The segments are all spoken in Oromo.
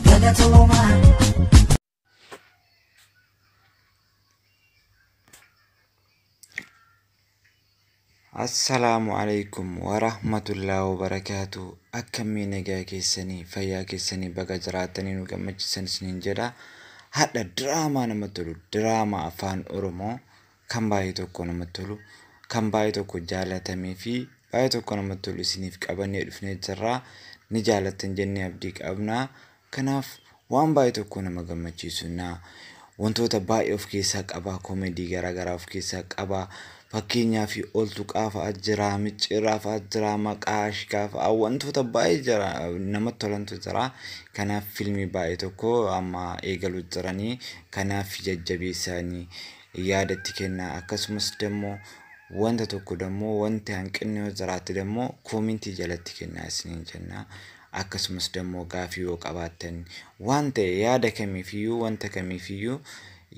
Galatoma. Assalamu alaikum warahmatullahi wabarakatuh. Akkamii nagaa keessanii fayyaa keessanii baga jiraatanii nu gammachiisan isiniin jedha. Hadha diraamaa namatti tolu, diraamaa afaan Oromoo kan baay'ee tokko namatti tolu, kan baay'ee tokko jaalatamee fi baay'ee tokko namatti tolu isiniif qabannee dhufnee jirra. Ni jaalattan jennee abdii qabna. Kanaaf waan baay'ee tokko nama gammachiisu wantoota baay'ee of keessaa qaba, koomedii garaagaraa of keessaa qaba. Fakkeenyaa fi oltu qaafa ajjira, micciirraa fa ajjira, maqaa ashkaafa wantoota baay'ee jira namatti tolantu jira. Kanaaf fiilmii baay'ee tokko amma eegaluu jiranii. Kanaaf jajjabeessanii yaadatti kennaa. Akkasumas immoo wanta tokko immoo wanti hanqinni yoo jiraate immoo koomentii jalatti kennaa isiniin jenna. Akkasumas immoo gaafii yoo qabaattan waan ta'e yaada kamiifiyyuu wanta kamiifiyyuu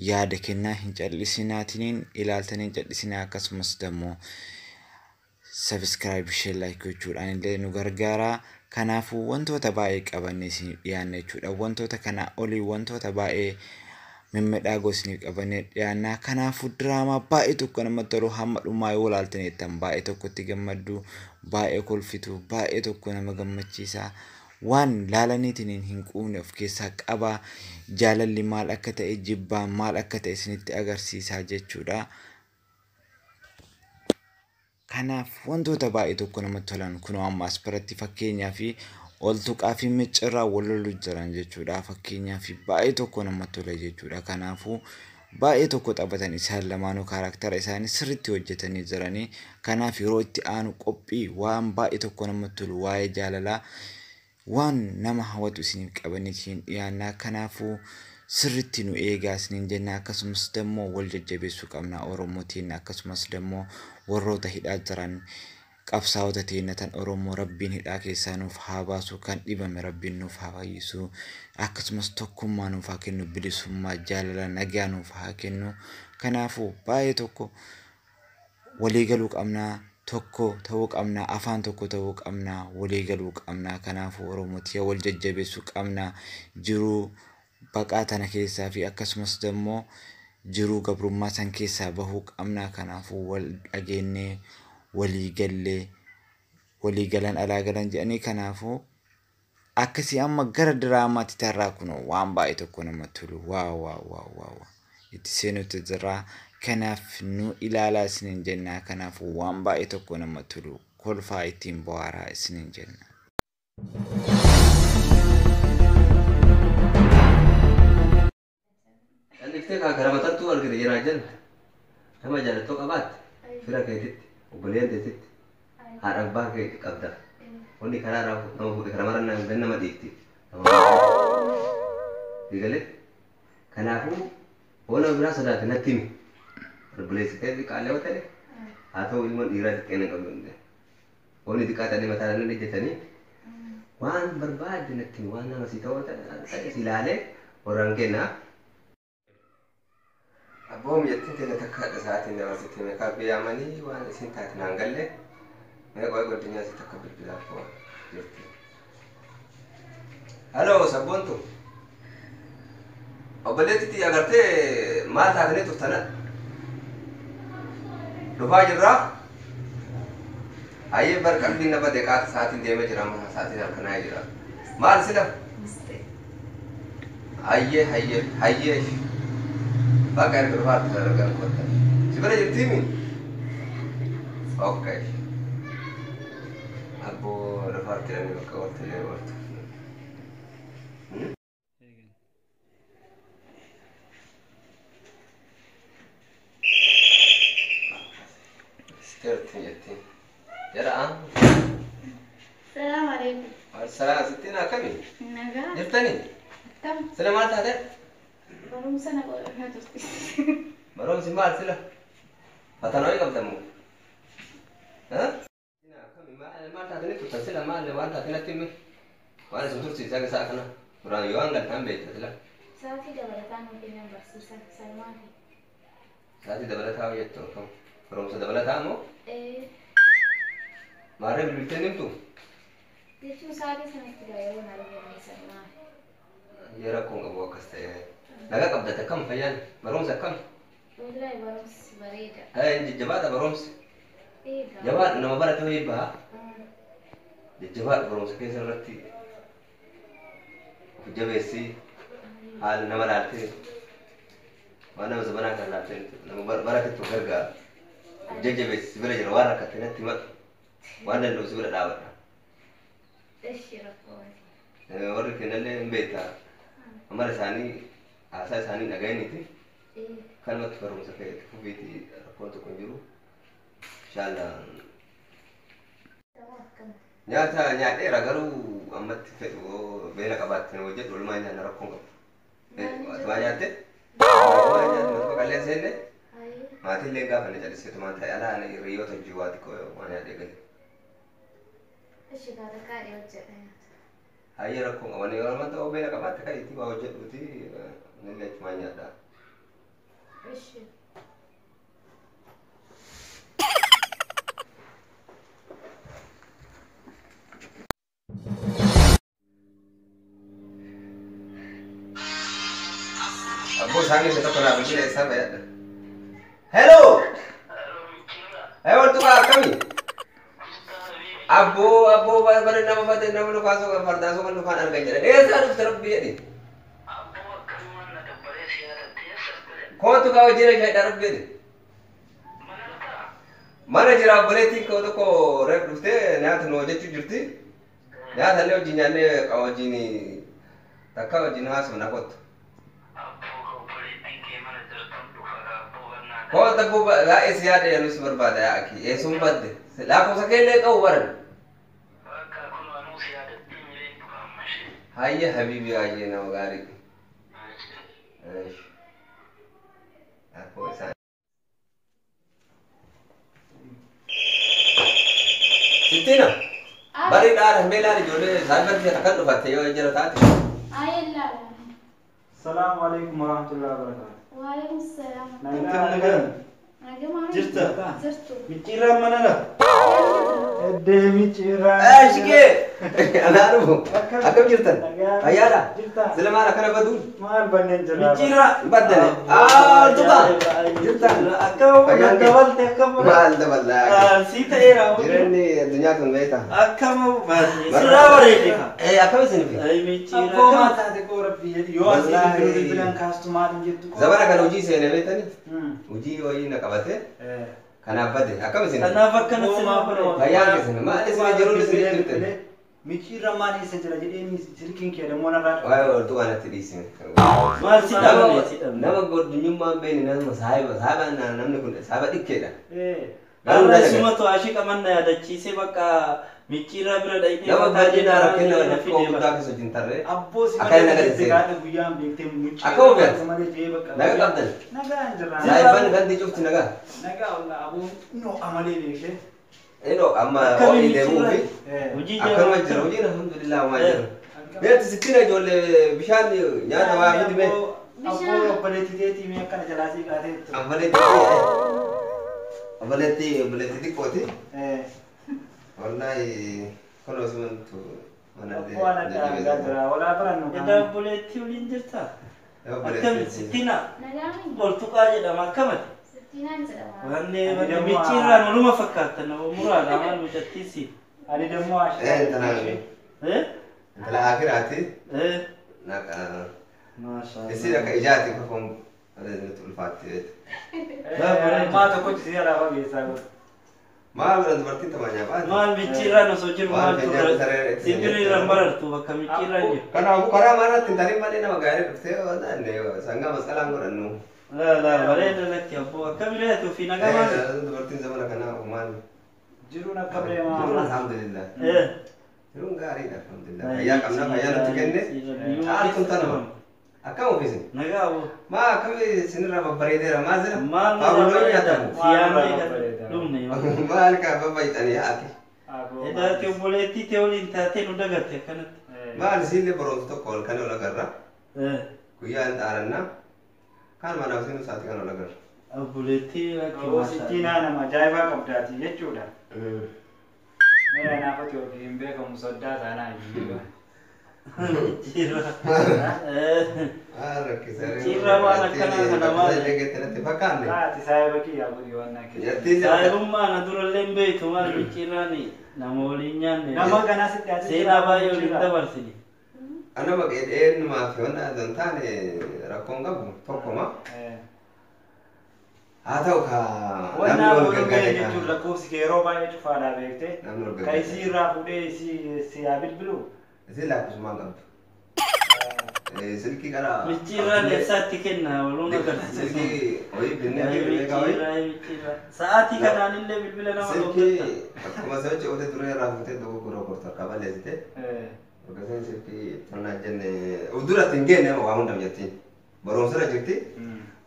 yaada kennaa hin callisinaatiin ilaaltanii callisinaa. Akkasumas immoo subscribe share like gochuudhaan illee nu gargaara. Kanaafuu wantoota baay'ee qabannee isin dhiyaanna jechuudha. Wantoota kana olii wantoota baay'ee mimmidhaagoo isin qabannee dhiyaanna. Kanaafuu diraamaa baay'ee tokko namatti tolu hamma dhumaa yoo ilaaltaniittan baay'ee tokkotti gammaddu, baay'ee kolfitu, baay'ee tokko nama gammachiisa. Waan laalaniitiin hin quufne of keessaa qaba. Jaalalli maal akka ta'e, jibbaan maal akka ta'e isinitti agarsiisaa jechuudha. Kanaaf wantoota baay'ee tokko namatti tolan kunoo ammas biratti fakkeenyaa fi oltuqaa fi micciirraa wal loluu jiran jechuudha. Fakkeenyaa fi baay'ee tokko namatti tola jechuudha. Kanaafuu baay'ee tokko taphatan isaan lamaanuu karaktera isaanii sirriitti hojjetanii jiranii. Kanaaf yeroo itti aanu qophii waan baay'ee tokko namatti tolu waa'ee jaalalaa waan nama hawwatu isiniif qabannee isin dhiyaanna. Kanaafuu sirriitti nu eegaa isiniin jenna. Akkasumas immoo wal jajjabeessuu qabna Oromootiin. Akkasumas immoo warroota hidhaa jiran qabsaa'ota teenyatan Oromoo rabbiin hidhaa keessaa nuuf haa baasu, kan dhibame rabbiin nuuf haa fayyisu. Akkasumas tokkummaa nuuf haa kennu, bilisummaa, jaalala, nagaa nuuf haa kennu. Kanaafuu baay'ee tokko walii galuu qabna, tokko ta'uu qabna, afaan tokko ta'uu qabna, walii galuu qabna. Kanaafuu Oromootii wal jajjabeessuu qabna. Jiruu baqaa tana keessaa fi akkasumas immoo jiruu gabrummaa san keessaa bahuu qabna. Kanaafuu wal dhageenyee walii gallee walii galan alaa galan jedhanii. Kanaafuu akkasii amma gara diraamaatti tarraa kunoo waan baay'ee tokko namatti tolu waa itti seenutti jira. Kanaaf nu ilaalaa isiniin jenna. Kanaafuu waan baay'ee tokko namatti tolu kolfaa ittiin bohaaraa isiniin jenna. Alifte ka karamatatu argite jira jenna. Nama jaalatoo qabaat fira keetitti obboleen teetitti haadha abbaa kee qabda. Wanni karaa nama fuudhe karaa marannaa nama dhiitti. Digalee kanaafuu waan biraa sodaate natti himi. Obboleessi kee qaalee yoo ta'e haa ta'u ilma dhiiraa xiqqeena qabu. Wanni xiqqaa ta'e mataa irra ejjetanii waan barbaadde natti himi. Waan nama si ta'uu ta'e si ilaalee warraan kennaa. Abboom jettiin teenya takka haadha sa'aatiin dabarsitee meeqaa biyyaamanii waan isin taate naan galle meeqaa godinyaa si takka bilbilaaf jirti. Haloo sabboontu obboleettiitti agartee maal taatanii turtana dhufaa jirraa hayyee bar qalbiin nama deeqaata sa'aatiin deemee jira amma sa'aatiin halkanaa jira maal sila hayyee Pakai berfat dalam kota. Sebenarnya jadi tim. Oke. Aku berfat dalam kota lewat. Seperti itu. Jarang. Assalamualaikum. Assalamualaikum. Sitina kami. Naga. Jirtani. Tam. Selamat ada. Baru sana kau lihat tu. Baru simbal sila. Patanoi kam tamu. Hah? Ina kami mal ta tene tu sila mal wan ta tene timi. Wan suntur si jaga sa kana. Kurang yuang kan tambe sila. Saat tidak berdatang mungkin yang bersisa sama. Saat tidak berdatang ya tu kam. Baru sudah berdatang mo? Eh. Mare biltenim tu. Jechuun sa'aatii sanatti gaa yeroo na argame sana. Yeroo kun qabu akkas ta'e. Nagaa qabdate akkam fayyaan barumsa akkam? Wallahi barumsi bareeda. Jajjabaadha barumsi. Eegaa. Jabaadha nama barate wayii baha. Jajjabaadha barumsa keessa irratti of jabeessii haala nama laaltee waan nama zabanaa kan laaltee nama baratetti of gargaara. Of jajjabeessi si bira jira waan rakkatte natti himadhu waan danda'u si bira dhaabadha. Eshi rakkooti. Warri kennallee hin beektaa amala isaanii haasaa isaanii dhaga'iniiti. Kanumatti barumsa keetti fufiitii rakkoon tokko hin jiru. Inshallah. Nyaata nyaadheera garuu ammatti fedhu beela qabaatte nama jedhu walumaa nyaanna rakkoon qabu. Waa nyaatte? Waa nyaatte qalleen seenne? Maatiillee gaafa na calliseetumaan ta'e alaa hiriyoota hojii waa xiqqoo waa nyaadhee gale. Eshi gaata kaadhee hojjedha. Hayyee rakkoon qaban yoo lama ta'uu beela qabaatte ka'iitii waa hojjedhuuti nillee achumaan nyaadhaa. Eshi. Abu sangi se toka na bingine saba ya. Hello. Ayo tu ka kami. Abu bar nama bade nama lu kaso ka farda so kan lu kan arga jere. Sa du taraf biye ni. Abu kaman na da bare siya da tesa. Ko tu ka jere jai taraf biye ni. Mana jira bare ti ko to ko rek dufte na to no je chu jirti. Ya thale o jinyane ka o jini takka o jinha so na kot. Kau tak buat lah isiat yang lu seberbada ya aki. Esum bade. Laku sakele kau baran. Hayya habibi aje na magari. Aish. Aku san. Sitina. Bari dar hambela ni jole sabar se takkan lupatte yo jara taati. Ayella. Assalamualaikum warahmatullahi wabarakatuh. Waalaikumsalam. Nagam nagam. Nagam mana? Jirta. Jirtu. Micira mana lah? Ede micira. Shike. Anaru. Akam jirtan. Ayala. Jirta. Selama kana badul. Mal banen jala. Micira badale. Tuka. Jirta. Akam nagawal te akam. Mal daballa. Sita era. Jirani dunia kan beta. Akam bani. Sirawari dika. Akam sini. Ay micira. Akam mata de ko rabbi. Yo asli bilang customer jitu. Zabara kan uji sene beta ni. Uji woi nak abate. Kana bade. Akam sini. Kana fakkan sima paro. Bayar sini. Ma sini jerun sini jirte. Micira mani sejala jadi ni sirkin ke da mona ra. Wah, tu ana tadi sini. Mal sidam sidam. Nama god nyumma be ni nama sahiba na namne kun sahiba dikke da. Karena semua tu asyik aman ada cise baka micira berada ini. Nama gaji na rakin na ko budak so jintare. Abbo si akai naga mana dese. ada guyam bekte micira. Ako bet. Kemana je baka. Naga kapten. Naga anjara. Sahiban ganti cufti naga. Naga Allah abu no amale beke. Eno amma o ide mufi. Uji Akan wajira uji alhamdulillah wajira. Bet sitina jolle bishan nyaata wa hidme. Abbo baleti deti me kan jalasi kate. Abaleti koti. Wallahi kalau semen tu mana Abbo anak gajra wala peran no. Ida boleti ulin jirta. Akam sitina. Nagami. Boltuka aja dah makamat. Sittinaan sedang. Wanne micira nuruma fakata na umura na malu jatisi. Ada demo asyik. tenang. Telah akhir hati. Nak Masyaallah. isi nak ijati ko kom ada betul fatih. Ma to kuch siya rawa bisa. Ma berarti berarti temannya apa? Mal micira no sojir mal tu. Sindiri rambar tu bakal micira je. Karena aku karena mana tintari mana nama gaya itu ada ne sangga masalah ngoranu. La bare da laki abbo kamile tu fi nagama. Berarti zaman kana uman. Jiru nak kabre Terus ma. alhamdulillah. Terus gari alhamdulillah. Nah, Ya kamna kaya nanti kende. Ah tuntana. Akam ofisi. Naga abbo. Ma kami sinira babbarede ramazana. Mal Pablo ya tamu. siang ni kan dumne. Ma ka babai tani ati. Ida tu boleti te ulin ta te nu dagat ya kanat. Ma sille boron to kol kan ola garra. Kuya antaranna. Kan mana sinu saat kan ola garra. Boleti laki Oh, sittina nama jaiba kabdati jechuudha. Mira naafati yookiin beekamu soddaa taanaa iyyuu. Micciirra. Cirra waan akkanaa kana maal? Kaati saayiba kiyyaa gudi waan akka. Saayibummaa na durallee hin beektu maal micciirraani nama waliin nyaanne. Nama ganaa sitti ati seenaa baay'ee waliin dabarsini. Ana maqeen maaf wanna dan taane rakkoon qabu tokkoma. Haa ta'u ka wanna waliin jechuun lakkoofsi yeroo baay'ee cufaadhaa beekte. Ka isii irraa fuudhee si yaa bilbilu. Isii lakkoofsumaan qabdu. Silkii kana Micciirraan eessaatti kenna waluun agarsiisa. silkii hoyi binnee Micciirraa. Sa'aatii kanaan illee bilbila nama silkii akkuma sochi ote duree irraa fuutee dogoggoroo gortor qabaleessite. Ogeessan silkii tonnaa jenne duratti hin geenne waa hunda mijattiin. Barumsa irra jirti.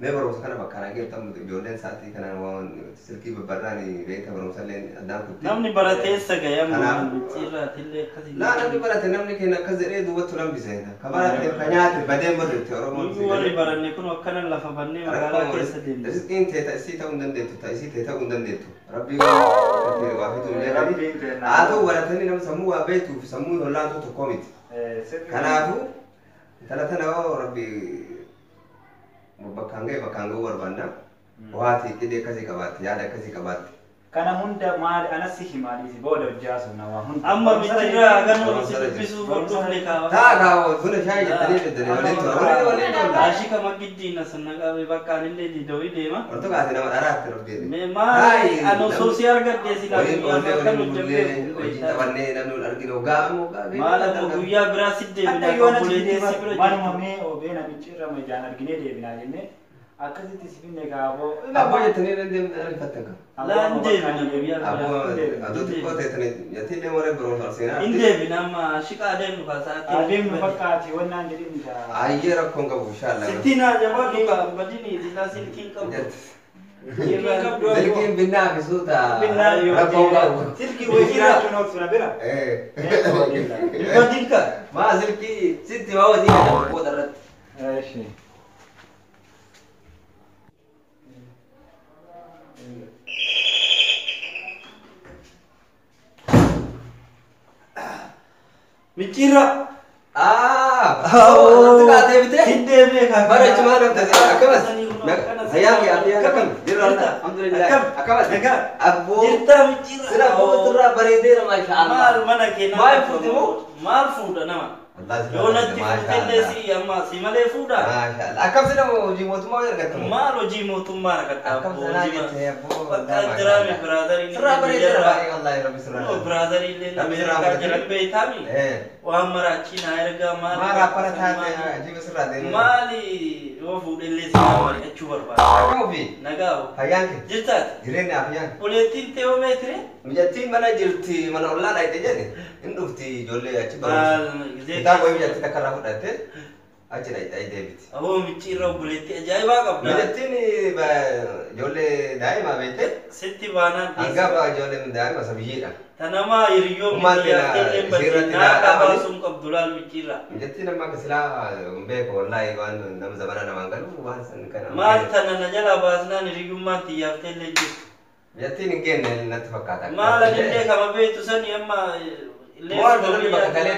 Mee barumsa kana bakka naa geeffamu ijoolleen sa'aatii kanaan waan silkii babbarraan beekta barumsa illee addaan kutti. namni barateessa ga'ee micciirraati illee akkasii. Laa namni barate namni keenya akkas jedhee duubatti lambise. Ka barate ka nyaate badee madalite Oromoon. Nuyi warri baranne kun akkanan lafa bannee magaalaa keessa deemne. Rizqiin teeta isii ta'uu hin dandeettu ta'a isii tee ta'uu hin dandeettu. Rabbii waa fitu illee qabi. Haa ta'u baratanii nama sammuu waa beektuuf sammuu hollaantu tokko miti. Kanaafuu intala tana hoo rabbii bakkaan ga'uu barbaanna. Waati qidee akkasii qabaatte yaada akkasii qabaatte. Kana hunda maali anasi himaaliisi booda hojjaasu na waa hunda. Amma micciirraa ganuu si dubbisuuf hordofne kaawwa. Taa kaawwa buna shaayii jettanii fiddanii waliin tura waliin tura. Ashika magiddiina sanna qabee bakkaan illee didawii deema. Orto kaase nama dharaatti rabbiin. Mee maali ano soosii argadde silaa Waliin guyyaa oollee bakka waliin bullee hojii hojjete. taphannee namni arginu gaa'amu Maal ammoo guyyaa biraa si Adda deebina yoo kan natti buleettii si deema bira manuma jirtu. mee obeena micciirra majaan arginee deebinaa jennee akkasitti si finne gaaboo. Abboo jettanii dandeemte ariifatten kan. Laan deebina guyyaa Abboo biraa. aduu xiqqoo ta'etanii yattiillee warreen barumsa seenaa. Hin deebina amma ashika adeemnu kaasaatti. Adeemnu fakkaati wannaan jedhin isaa. Ayyee rakkoon qabu inshaallaa. Sitti naa jabaadhu kan badini silaa silkiin qabu. Silkiin binnaa fi suuta Binnaa yoo rakkoon qabu. silkii wayii jiraachuun oolchu na bira. Badin ka. Maa silkii sitti maa wajii kan booda irratti. Eeshi. Micciirra. Wanti kaatee bitee? Hin deemee kan. Bara cimaa dhabde akkamas. Hayyaa fi ati akkam jirra alhamdulillah akkamas. Abboo Jirta micciirra. sira boodarraa bareedeera maasha Allah. Maal mana kee nama. Maal fuute moo? Maal fuudha nama. Yoo natti fuutellee si amma si malee fuudha. Maasha Allah. Akkam sina hojii mootummaa argattamu? Maal hojii mootummaa argatta Akkam sanaa jettee abboo. Bakka jiraame biraadarii. Sirraa bareedeera baay'ee wallahi rabbi sirraa. Biraadarii illee Rabbi namni sirraa akka bareedeera. jiran beektaami. waan maraachiin haa ergaa maal Maal akkana taate ajiiba sirraa deemu. maali yoo fuudhellee si mari'achuu barbaada. Akkam ofii? Nagaa Fayyaan kee? jirtaati. Jireenya fayyaan. Buleettiin teewoo meetire. Mijattiin mana jirti mana ollaa dhaayite jedhe hin dhufti ijoollee achi Maal barumsa. gisee Kitaaba wayii mijattiin akka irraa fudhatte achi dhaayite deebiti. aboo micciirraa buleettii ajaa'ibaa qabda. Mijattiin ijoollee daa'imaa beekte Sitti baanaan hangafa ijoollee daa'ima isa biyyeedha. tanamaa hiriyyoo Ummaan miidiyaaftee tana dhimma isheerratti naa dhaadhaa qabaasuun qabdu laal micciirraa. Mijattiin amma akka silaa beeku wallaahi waan nama zamana namaan galu waan san kana. maal tana na jala baasnaan hiriyyummaan xiyyaafte illee jirtu. Mijattiin hin geenne natti fakkaata. maal adillee kama beektu sani amma Maal namni bakka galee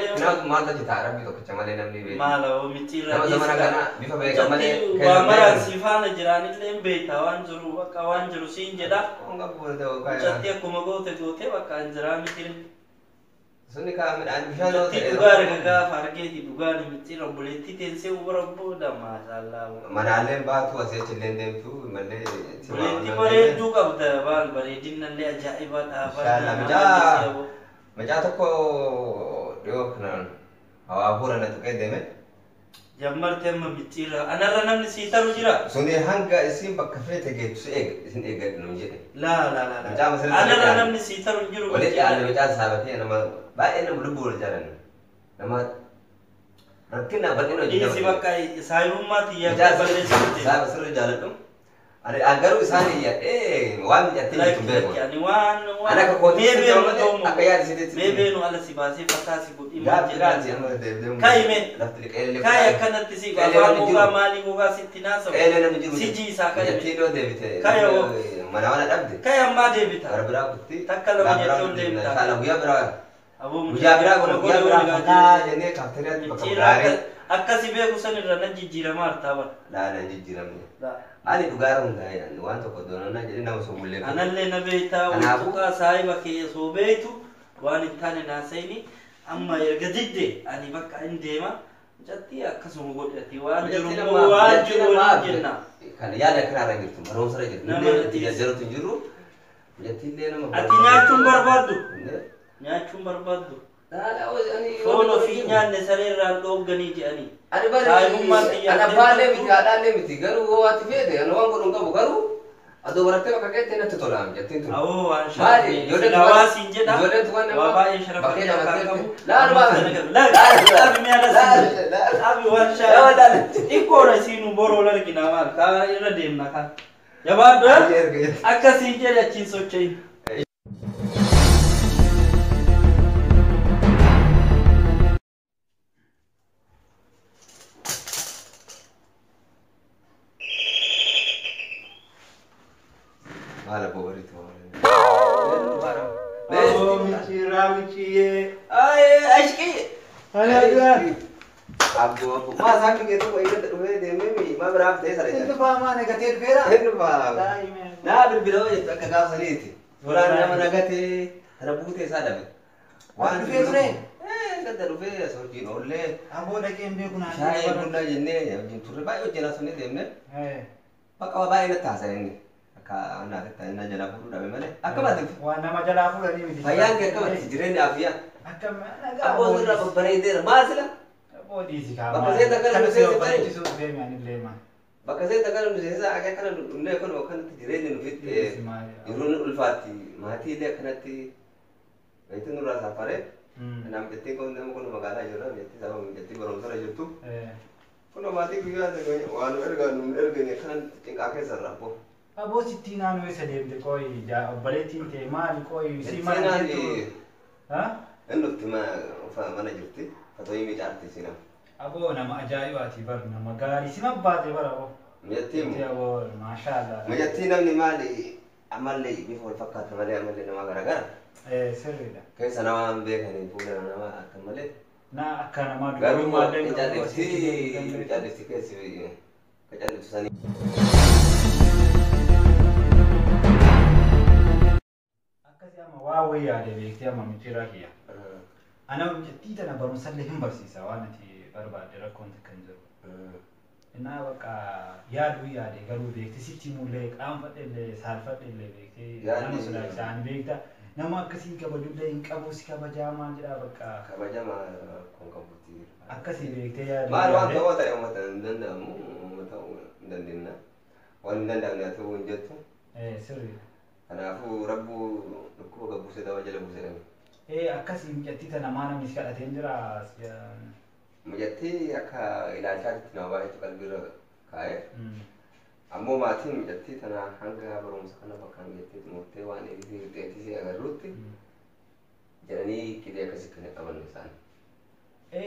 maal tajaajila rabbi tokkicha malee namni beeku. maal oo micciirraa Nama zamana kana bifa beeka malee waa maraan si faana jiraanillee hin beekta waan jiru bakka waan jiru siin jedha. Honga buute okaa. Mucatti akkuma goote bakka hin jiraa mitirin. Sunni kaa midhaan bishaan yoo Mucatti ta'e. dhugaa erga gaafa argeeti dhugaan micciirra buleetti teessee ubara booda maashaallah. Manaaleen baatu asii achillee deemtu malee. Buleetti bareedduu qabda baal bareedinallee ajaa'iba Inshallah, dhaabaa. Macaa tokko dhiyoo kanaan hawaafura na tuqee deeme. Jammartee amma micciirra anarra namni sii taru jira. Suni hanga isin bakka feete geettu si eega isin eegadhu nun jedhe. Laa. Mucaa masirratti Anarra eegaa. namni sii taru hin jiru. Walitti aannan mucaa saabatee nama baay'ee nama lubbuu wal jaalannu. Nama rakkina bal'ina hojii Dhiisi bakka saayibummaa xiyyaa Mucaa balleessuuti. saaba sirri jaaladhu. Ada agar usani ya wan jatti Like tumbe. yani wan Ana ka koti maybe sita no male tomo. akaya sita. Maybe no ala sibasi fatasi budi Gab gab amma de. Kai me. Lafti kele. Kaya kanatti si Kaya baba na muga jiru. mali muga sitina so. Kele na jiru. Siji sa kaya. Jatti do de bite. Kaya wo. Mana wana dabde. Kaya ma debita. Barbara kutti. Takkala mu jetton debita. Kala guya bra. Abu Guya bra ko guya bra ka jene kaftere bakare. Akkasi beeku sanirra na jijjiirama artaaba. La na jijjiramne. Ani dhugara hunda yani waan tokko doonana jedhee nama sun mul'eetu. Anallee na beektaa wantoota saahiba kee soo beektu waan hin taane naasayni amma erga didde ani bakka hin deema jatti akkasuma godhati waan jiru waan jiru jenna. Kana yaada kiraarra jirtu baroomsarra jirtu. Nama Jajjaruutu hin jirru. Jatti illee nama. Ati nyaachuun barbaaddu? Nyaachuun barbaaddu? Foon ofii nyaanne sareerraan dhoogganii jedhanii. Ani baalee miti haadhaallee miti garuu hoo ati feete ani waan godhuun qabu garuu adoo barattee bakka keetti natti tolaam jettiin tun. Awoo waan shaafii silawaasiin jedha waa baay'ee sharafa akka qabu. Laabi mi'a lasi laabi waan shaafii xiqqoodha isiinu boroo largina maal kaa irra deemna kaa. Jabaadhu akkasiin jedhe achiin socho'in. Maala booritu. Rawichiye. Ashki. Alaga. Abdu masa kike to ida duwe de memi ma braf te sare. Itu fama negatif fera. Hennu ba. Na bilbilo ya ka ga saliti. Wala na nagate rabute sadame. Waan duwe ture. Gada duwe soji olle. Abo da kembe kuna. Shai bulla jenne ya turre ba yo jena sunne demne. Bakka ba ina tasarenne. Ka na ta ina jala furu da mele. Akabati. Waan nama jala furu ni miti. Bayan ke akabati jirene afiya. Akam. Abo zura babbare der masila. Abo di sika. Bakka sai ta kana sai ta bari. Jisu be mi ani lema. Bakka sai ta kana sai sa aga kana ne kono kan jirene no fit. Yurun ulfati mati le kanati. Itu nura safare. Nam jetti ko nam kono magala jora jetti sama jetti barom sara jettu. Kono mati guya de wan erga ne kan tingka ke sarrapo. Abo sittina no ese de koi ja obaletin te mali koi si mali tu. Ha? Endo tima fa mana jirti. Fato yimi charti sina. Abo nama ajaibati bar nama gari sima baate bar abo. Mejatti Ya abo mashallah. Mejatti namni mali amalle bi fol fakkata male amalle nama garagara. Sirrida. Keessa nama beekani fuula nama akka malee. Na akka nama Garuu malee ijaalletti keessi kacaalletti sanii. Akkasi amma waa wayyaa de beektee amma mitiraa kiyya. Ana hojjettii tana barumsallee hin barsiisa waan ati barbaadde rakkoon kan jiru. Innaa bakka yaaduu yaade garuu beekte sitti mullee qaanfadhellee saalfadhellee beektee nama sodaachisa ani beekta. Nama akkasii kabajullee hin qabu si kabajaa maal jedhaa bakka. Kabajama kun qabutti. Akkasii beektee yaadu. Maal waan ta'uu ta'e uummata hin danda'amu uummata hin dandeenna. Waan hin danda'amne haa ta'uu hin jettu. Sirri. Kanaafuu rabbuu dhukkuba gabbusee dawaa jala buusedhame. Akkasii mijattii tana maa namni si kadhatee hin jiraa? Mijattii akka ilaalchaatti nama baay'eetu qalbiirra kaa'e. Ammoo maatiin mijattii tana hanga barumsa kana bakka mijattii xumurtee waan eegisee agarruutti jedhanii qidee akkasii kan qaban isaan.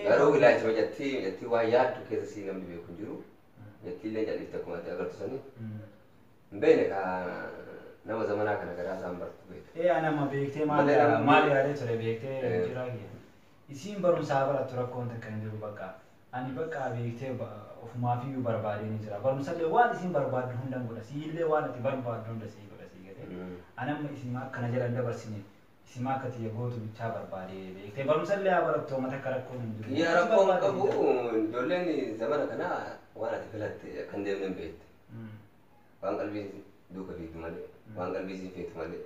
Garuu ilaalcha mijattii waan yaaddu keessa sii namni beeku hin jiru. Mijattii illee jal'ifte akkuma ati agartu sanii. Hin beekne nama zamanaa kana garaa isaan bartu beekte. Anama beektee maal yaadee ture beektee jiraa kiyya. Isiin barumsaa barattu rakkoon takka hin jiru bakka. Ani bakka beektee ofumaafiyyuu barbaadee ni jira. Barumsallee waan isiin barbaaddu hunda godha. Siillee waan ati barbaaddu hunda sii godha sii gate. Anamma isin akkana jedhan dabarsine isin akka tiyya gootu bichaa barbaadee beektee barumsallee haa barattu uummata akka rakkoon hin jiru. Yaa rakkoon qabu ijoolleen zamana kana waan ati filatte kan deemneen beekte. Waan qalbii duuka beektu malee. Waan qalbii siin feetu malee.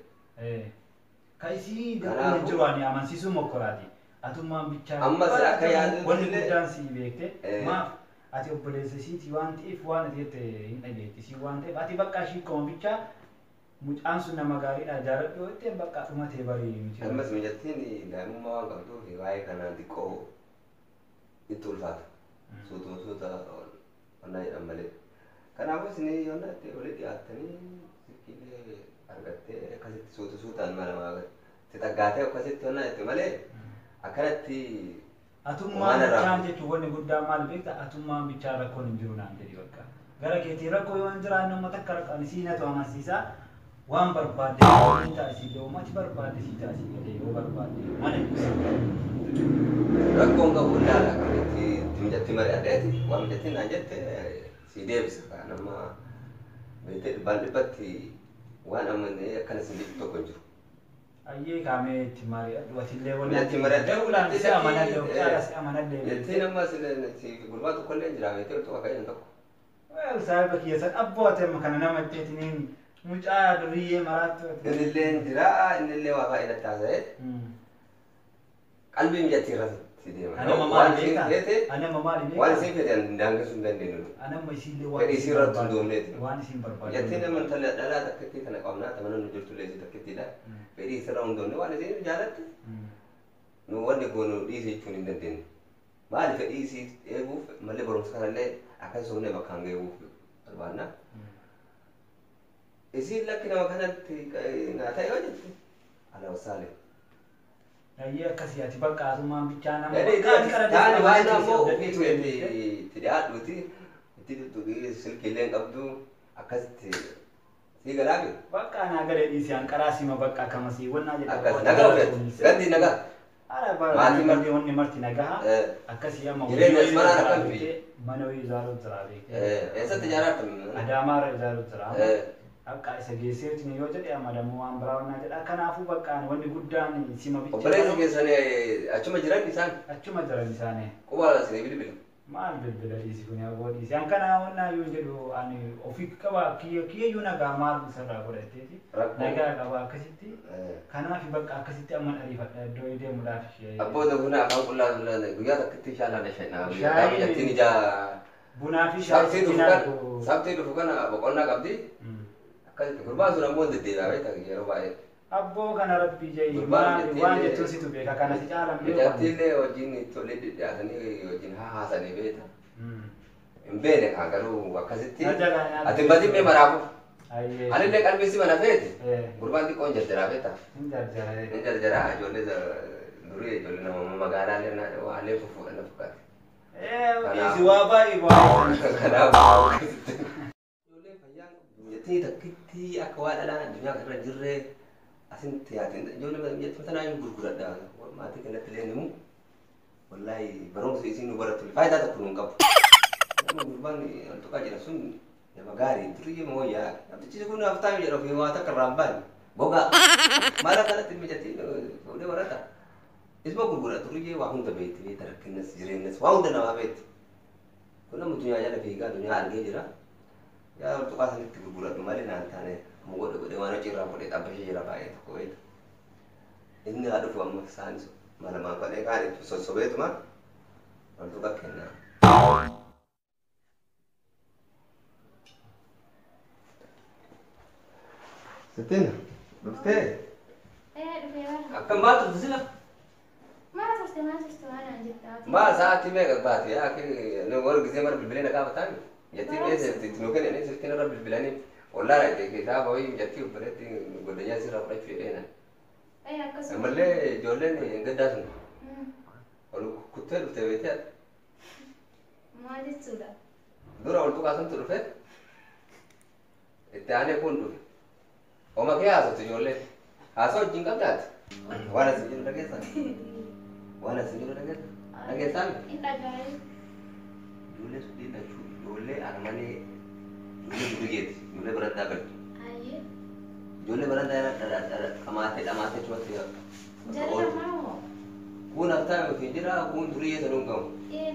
Kan isii dakkuun hin jiru ani amansiisuu mokkoraati. Atummaan bichaa ammas akka yaadu wanni guddaan sii beekte maaf ati obboleessa isiiti waan ta'eef waan ati jette hin dhageetti sii waan ta'eef ati bakka ishii koma bichaa mucaan sun nama gaariidha jaaladhu jettee bakka dhumatee barii miti. Ammas mijattiin daa'imummaa waan qabduuf waa'ee kanaa xiqqoo itti ulfaata. Suuta wannaa jedhan malee. Kanaafuu isin yoo naatte olii dhiyaattanii silkiilee argattee akkasitti suutaan malamaa xixaggaatee akkasitti yoo naatte malee akkanatti atummaan bichaan jechuun wanni guddaa maal beekta atummaan bichaa rakkoon hin jiru naan jedhi bakka gara keetii rakkoo yoo hin jiraanne uummata akka rakkoo siinatu amansiisaa waan barbaadde yoo taasise yoo mati barbaadde si taasise galee yoo barbaadde mana rakkoon qabu hundaadha qabeetti mijatti mari'adheeti waan mijatti naan jette si deebisa kan amma beekte dhibbaan dhibbatti waan amanee akkana si dhiibbu tokko hin jiru. Ayyee kaamee itti mari'adhu watillee waliin Mijatti mari'adhee ulaan si amanallee ucaalas amanallee jettee nama si gurbaa tokkollee hin jira beektee tokko akka tokko. Wel saahiba keessan abbootem kana nama itteetiniin mucaa duriyyee maraattu Innillee jira innillee waa baay'ee taasise. Qalbii mijatti irratti deema. anama maali beekta anama maali beekta Waan isin fedhan daangesuu hin dandeenyu. anama isiillee Fedhii isii irratti hundoomneeti. waan isin barbaadu Jettee nama intala dhalaa takkatti kana qabnaa tamana nu jirtu leessi takkattiidha. Fedhii isirraa hundoomne waan isin jaalatte nu wanni goonu dhiisee jechuun hin dandeenyu. Maali fedhii isii eeguuf malee barumsa kanallee akkasuma bakkaan ga'uuf barbaadna. Isin lakki nama kanatti naa ta'e yoo jette ala wasaale. ayyee akkasii ati bakka atummaan bichaa nama Taani waan ammoo ofiitu itti dhiyaadhuuti itti silkiilee hin qabdu akkasitti sii galaafi. bakka anaa galee dhiisee hanqaraa sima bakka akkamasii wannaa Akkas nagaa ofeetti gandi nagaa. maatii marti wanni marti nagaha akkasii amma Jireenya asmaraa rakkamti. mana wayii ijaaruu jira beekte Eessatti ijaaraatu? Adaamaarra ijaaruu jira akka isa geesseetiin yoo jedhe amadamu waan biraa wannaa jedha kanaafuu bakka wanni guddaan sima bichaa Obboleessi keessanii achuma jiran isaan achuma jiran isaanii quba isinii bilbilu. maal bilbila dhiisi kun yaa godhiisi an kana wannaa yoo jedhu ani ofii qaba kiyyayyuu nagaa maal isarraa godhatteeti nagaa qaba akkasitti kanaaf bakka akkasitti amma ariifadha iddoo deemuudhaaf ishee Abboota bunaa afaan qullaa guyyaa takkatti shaalaan dhashanaa. Guyyaa biyyattiin ijaa bunaa fi shaayii sabtii dhufu kana boqonnaa qabdi. Akkasitti gurbaan sun ammoo deddeebi'aa beektaa yeroo baay'ee. abboo kana rabbii jee waan jettuun situ beeka kana si caalan beeku Mijattiillee wajjin tolee dhidhiyaatanii wajjin haasanii beekta. Hin beene kaa garuu akkasitti ati badimee maraafu. Anillee qalbii si mana feeti. Gurbaan xiqqoon jarjaraa beektaa. Hin jarjaraa ijoollee durii ijoollee nama magaalaalee waalee fufuudhaan na fakkaate. isi waa baay'ee baay'ee Kanaaf ijoolleen fayyaan biyyattii takkitti akka waa dhalaan addunyaa kana irra jirree asitti yaatiin ijoollee biyyattii tanaa hin gurguradha maatii kanatti illee nimu wallahi barumsa isiin nu barattu faayidaa tokko nu qabu. Nama gurbaan altuqaa jira sun nama gaarii turiyyee moo yaa namtichi kun haftaan jedha ofii waa takka irraan baane bogaa maala kanatti biyyattii fuudhee barata. Isma gurgura turiyyee waa hunda beekti beekta rakkinnas jireenyas waa hunda namaa beekti. Kun nama addunyaa jala fiigaa addunyaa argee jira. Yaa altuqaa sanitti gurguradhu malee naan taane amma godhe waan hojii irraa godhee xabbashee jira baay'ee tokko beekta. Inni haa dhufu amma isaanis malamaan godhee kaan itti sossobeetuma altuqaa kennaa. Sittin dhuftee dhufeera. akkam baatu sila Maal turte waan aan jettaa? maal sa'aatii meeqa baate yaa warra gisee mara bilbilee na gaafataan jettiin eessa itti nu kennan eessa ittiin irra bilbilanii ollaa kitaaba wayii mijattii uffaletti goddanyaa sirraa fudhachuu jedheenan. Akkasuma. Ammallee ijoolleen gaddaa sun ol kuttee dhuftee beektaa Maal jechuudha? dura ol tuqaasantu dhufe itti aanee kun dhufe oma kee haasoftu ijoolleen haasoo wajjin qabdaati waan asin jiru dhageessaa waan asin jiru dhageessaa Hin dhaga'ee. ijoollee sun dhiidhachuu ijoollee ana malee ijoollee duriyyeeti ijoollee baraddaa galchu Ayyee. ijoollee baraddaa qamaatee dhamaatee chumatti Jala moo? kun haftaa yookiin jira kun duriyyee sanuun qabu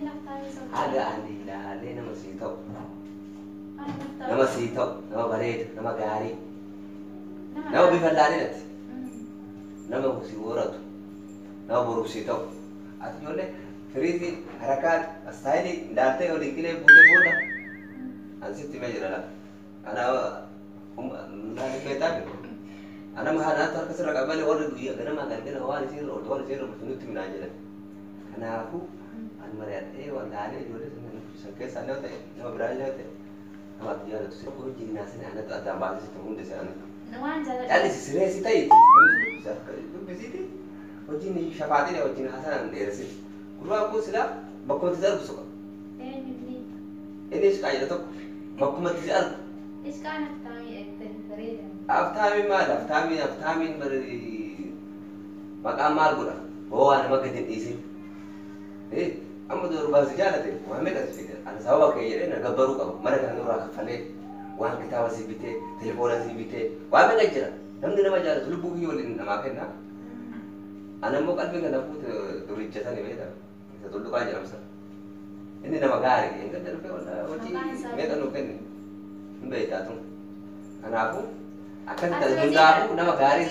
Naftaan isa. haala ani ilaalee nama sii ta'u Naftaan. nama sii ta'u nama bareeda nama gaarii nama bifa laalinatti nama si horatu nama boruuf sii ta'u ati ijoollee firiizii harakaat astaayilii ilaaltee waliin qilee fuutee booda ansitti mee jira lafa ana feetaa ana mahaanaatu harka sirra qabale warri guyyaa ganama galgala waan isiirra oltu waan isiirra bultu nutti minaa jedhan kanaafuu an mari'adhee waan ta'anii ijoollee san keessaa illee ta'e nama biraa illee ta'e Nama jalan tu siapa jadi nasi ni anak ada bahasa situ pun desa anak. Nuan jalan. Jadi si sire si tay. Bisa itu besiti. Wajib ni syafati ni wajib hasan dari si. Kurang aku sila bakal tidak busuk. Ini. Ini sekali tu bakal mati al. Iskan kami ekten kerja. Aftamin beri makamal gula. Oh, anak makin isi. Amma tu rubah sejarah tu. Mana dah sebut. Anak sahabat kaya ni nak baru kau. Mana kan orang kafale. Wan kita wasi bite, telefon wasi bite. Wan mana kira. Namni nama jalan. Tulu buku yolin nama kena. Anak mau kan pengen aku tu rijasa ni beda. Kita tulu kan jalan sah. Ini nama gari. Ini kan terus orang wajib. Mereka nuken. Beda tu. Anak aku akan terjunda aku nama gari.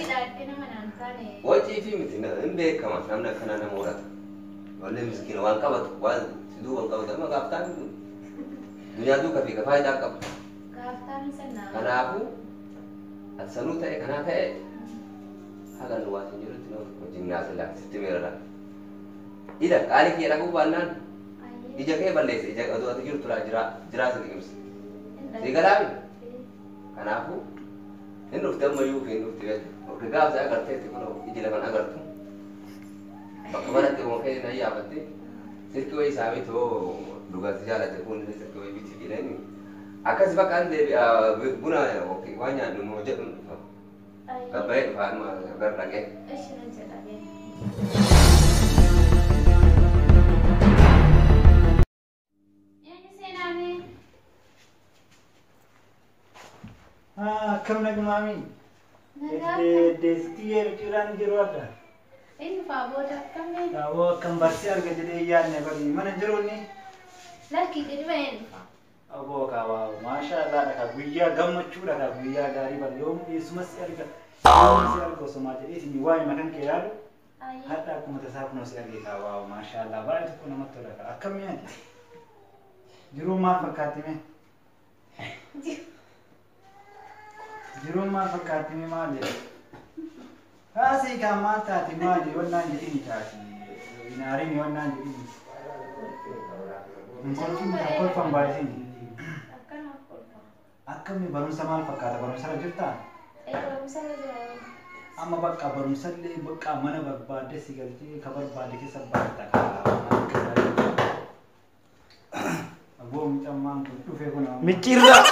Wajib film itu. Ini kaman. Namna kena nama orang. Walaupun miskin, orang kabat, orang sidu orang kabat, ama kaftan. Dunia tu kafi kafai dah kaf. Kaftan sana. Karena aku, asal tu karena tu, agar luas sendiri tu, gimnas lah, sistem era. Ida, kali kira aku banan, ija ke balik, ija adu adu juru tulah jeras sedikit mesti. Segala karena aku, ini ukta mayu, ini ukta, ukta gab saya kerja tu, kalau ija lawan agar tu. Bagaimana tu mungkin naya apa tu? Sesuai sahami tu duga sejarah tu pun sesuai bici kita ni. Akan sebab kan dia guna ya, okey, banyak dulu je tu. Kapai faham agar lagi. Kam nak mami? Desti curang jeruada. Ini favorit kami. Tahu kembarsi harga jadi iyan bagi mana jeru ni? Laki jadi main. Abo kawa, masya Allah nak guya gam macura nak guya dari bagi om ini semua harga. Semua harga semua jadi sini wai makan kira. Hatta aku mata sahab nasi harga kawa, masya Allah. Baik tu pun nama tu lah. Akam ni. Jeru mah perkati me. Jeru mah perkati me mah je. Asik kamu tadi maju, orang jadi ni tadi. Inari ni orang jadi ni. Mungkin pembawa sini. Akan ni baru sama perkara baru salah juta. Baru salah juta. Amma bakka baru salah bakka mana berbada sigalti kabar bada kisah bada tak. Abu macam mang tu fekuna. Mikirlah.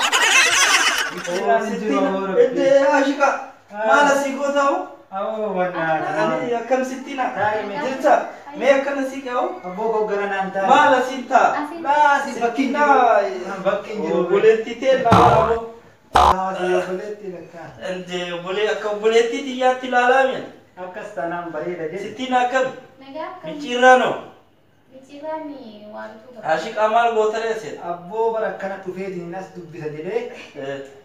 Ede asyika. Mana sih kau tahu? Oh, benar. Ani akan sitina. Jirta. Me akan nasi kau? Abu kau geran anta. Mala sinta. Lah si bakin bakin Oh, boleh titel lah abu. Dia boleh tilaka. Ende boleh titel ya tilalamin. Akas tanam bari lagi. Sitina akan. Negara. Mikirano. Mikirano ni waktu. Asyik amal gotare set. Abu barakana tufe dinas tu bisa jadi.